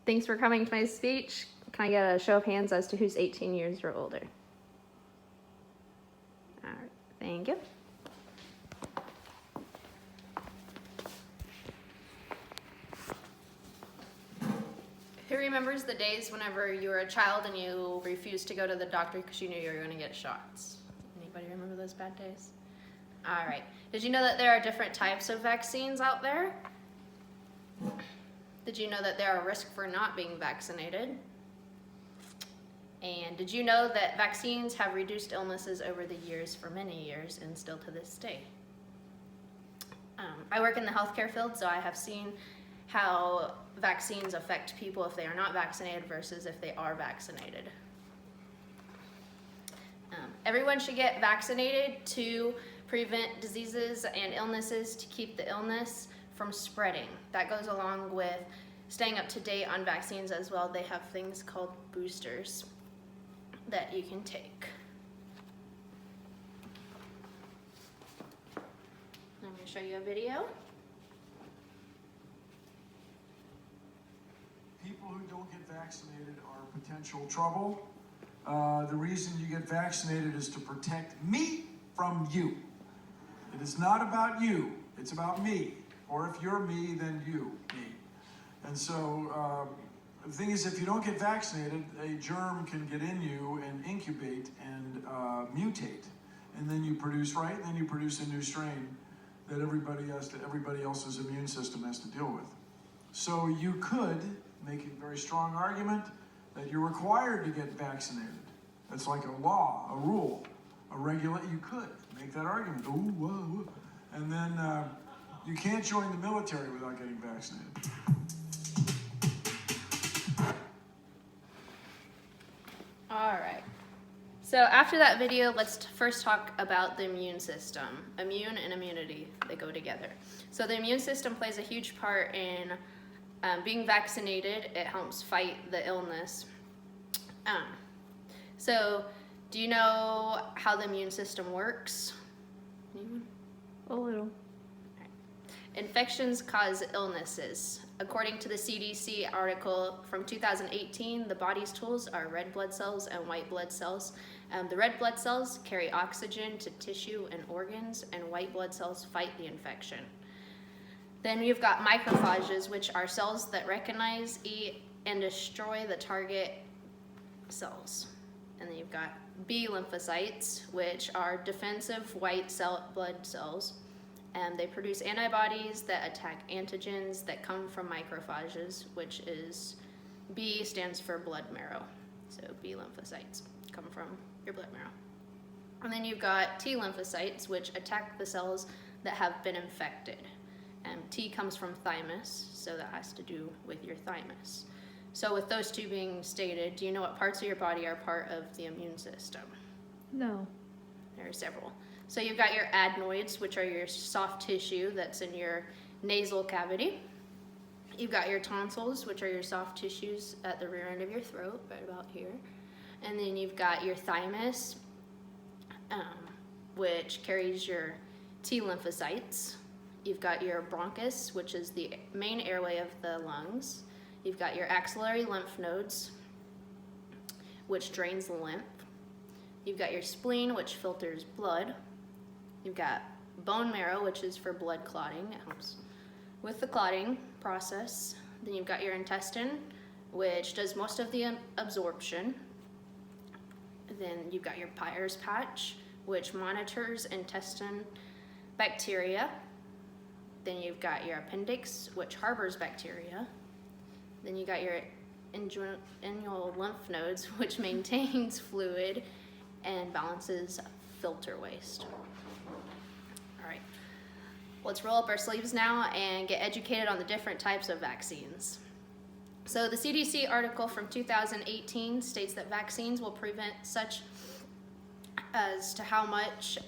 Thanks for coming to my speech. Can I get a show of hands as to who's 18 years or older? All right, thank you. Who remembers the days whenever you were a child and you refused to go to the doctor because you knew you were going to get shots? Anybody remember those bad days? All right. Did you know that there are different types of vaccines out there? Did you know that there are risks for not being vaccinated? And did you know that vaccines have reduced illnesses over the years for many years and still to this day? I work in the healthcare field, so I have seen how vaccines affect people if they are not vaccinated versus if they are vaccinated. Everyone should get vaccinated to prevent diseases and illnesses, to keep the illness from spreading. That goes along with staying up to date on vaccines as well. They have things called boosters that you can take. I'm going to show you a video. People who don't get vaccinated are potential trouble. The reason you get vaccinated is to protect me from you. It is not about you, it's about me. Or if you're me, then you, me. And so the thing is, if you don't get vaccinated, a germ can get in you and incubate and mutate. And then you produce, right? Then you produce a new strain that everybody else's immune system has to deal with. So you could make a very strong argument that you're required to get vaccinated. It's like a law, a rule, a regulate. You could make that argument. Ooh, whoa, whoa. And then you can't join the military without getting vaccinated. All right. So after that video, let's first talk about the immune system. Immune and immunity, they go together. So the immune system plays a huge part in being vaccinated. It helps fight the illness. So do you know how the immune system works? Anyone? A little. Infections cause illnesses. According to the CDC article from 2018, the body's tools are red blood cells and white blood cells. The red blood cells carry oxygen to tissue and organs, and white blood cells fight the infection. Then you've got macrophages, which are cells that recognize, eat, and destroy the target cells. And then you've got B lymphocytes, which are defensive white blood cells. And they produce antibodies that attack antigens that come from macrophages, which is B stands for blood marrow. So B lymphocytes come from your blood marrow. And then you've got T lymphocytes, which attack the cells that have been infected. And T comes from thymus, so that has to do with your thymus. So with those two being stated, do you know what parts of your body are part of the immune system? No. There are several. So you've got your adenoids, which are your soft tissue that's in your nasal cavity. You've got your tonsils, which are your soft tissues at the rear end of your throat, right about here. And then you've got your thymus, which carries your T lymphocytes. You've got your bronchus, which is the main airway of the lungs. You've got your axillary lymph nodes, which drains the lymph. You've got your spleen, which filters blood. You've got bone marrow, which is for blood clotting. It helps with the clotting process. Then you've got your intestine, which does most of the absorption. Then you've got your Peyer's patch, which monitors intestine bacteria. Then you've got your appendix, which harbors bacteria. Then you got your inguinal lymph nodes, which maintains fluid and balances filter waste. All right, let's roll up our sleeves now and get educated on the different types of vaccines. So the CDC article from 2018 states that vaccines will prevent such as to how much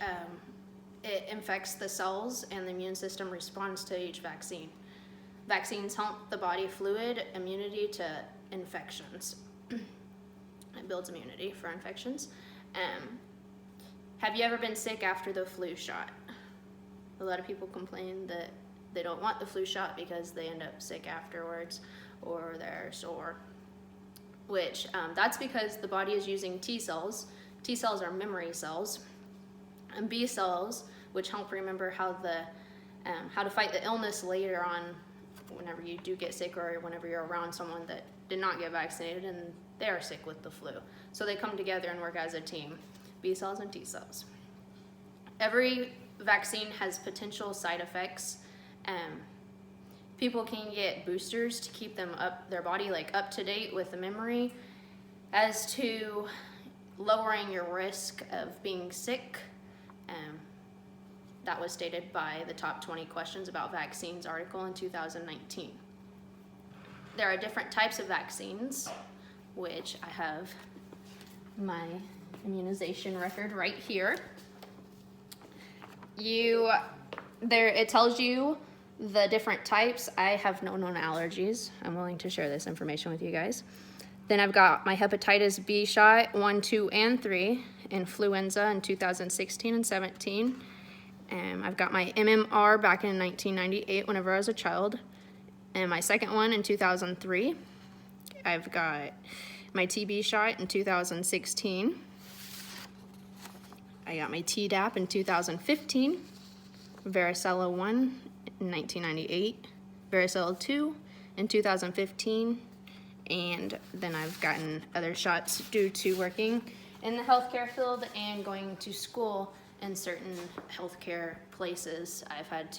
it infects the cells and the immune system responds to each vaccine. Vaccines help the body fluid immunity to infections. It builds immunity for infections. Have you ever been sick after the flu shot? A lot of people complain that they don't want the flu shot because they end up sick afterwards. or they're sore, which that's because the body is using T cells. T cells are memory cells, and B cells, which help remember how to fight the illness later on whenever you do get sick or whenever you're around someone that did not get vaccinated and they are sick with the flu. So they come together and work as a team, B cells and T cells. Every vaccine has potential side effects. People can get boosters to keep their body up to date with the memory as to lowering your risk of being sick. That was stated by the Top 20 Questions About Vaccines article in 2019. There are different types of vaccines, which I have my immunization record right here. It tells you the different types. I have no known allergies. I'm willing to share this information with you guys. Then I've got my hepatitis B shot 1, 2, and 3, influenza in 2016 and 17. I've got my MMR back in 1998 whenever I was a child, and my second one in 2003. I've got my TB shot in 2016. I got my Tdap in 2015, varicella 1 in 1998, varicella 2 in 2015, and then I've gotten other shots due to working in the healthcare field and going to school in certain healthcare places.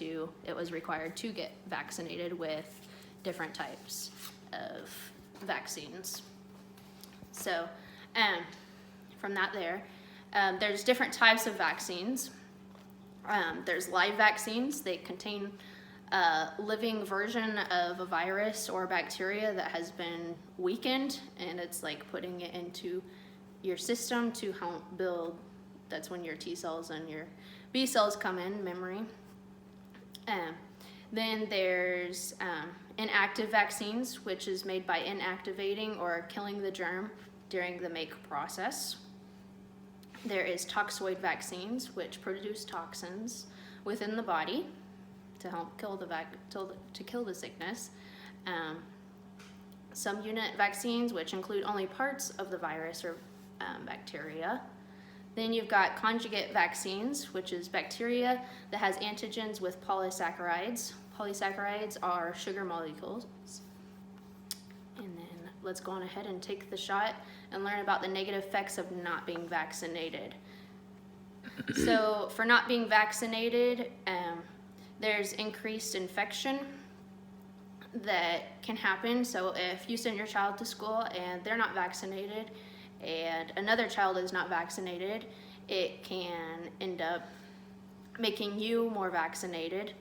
It was required to get vaccinated with different types of vaccines. So, from that there's different types of vaccines. There's live vaccines. They contain a living version of a virus or bacteria that has been weakened, and it's like putting it into your system to help build. That's when your T cells and your B cells come in, memory. Then there's inactive vaccines, which is made by inactivating or killing the germ during the make process. There is toxoid vaccines, which produce toxins within the body to help kill the sickness. Some unit vaccines, which include only parts of the virus or bacteria. Then you've got conjugate vaccines, which is bacteria that has antigens with polysaccharides. Polysaccharides are sugar molecules. And then let's go on ahead and take the shot and learn about the negative effects of not being vaccinated. So for not being vaccinated, there's increased infection that can happen. So if you send your child to school and they're not vaccinated, and another child is not vaccinated, it can end up making you more vaccinated.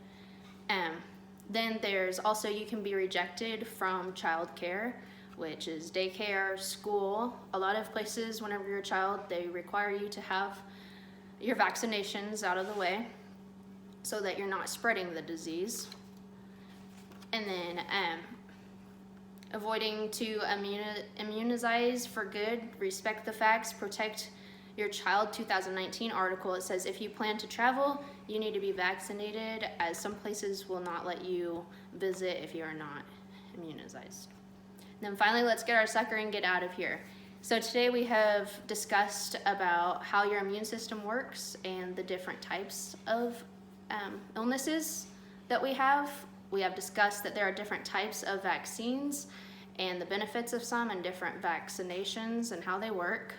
Then there's also, you can be rejected from childcare, which is daycare, school. A lot of places, whenever you're a child, they require you to have your vaccinations out of the way so that you're not spreading the disease. And then avoiding to immunize for good, respect the facts, protect your child. 2019 article, it says if you plan to travel, you need to be vaccinated, as some places will not let you visit if you are not immunized. And then finally, let's get our sucker and get out of here. So today we have discussed about how your immune system works and the different types of illnesses that we have. We have discussed that there are different types of vaccines and the benefits of some and different vaccinations and how they work.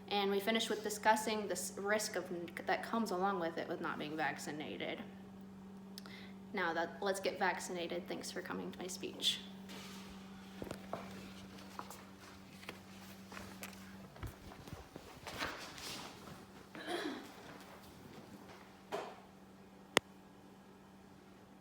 And we finished with discussing the risk that comes along with it with not being vaccinated. Now let's get vaccinated. Thanks for coming to my speech.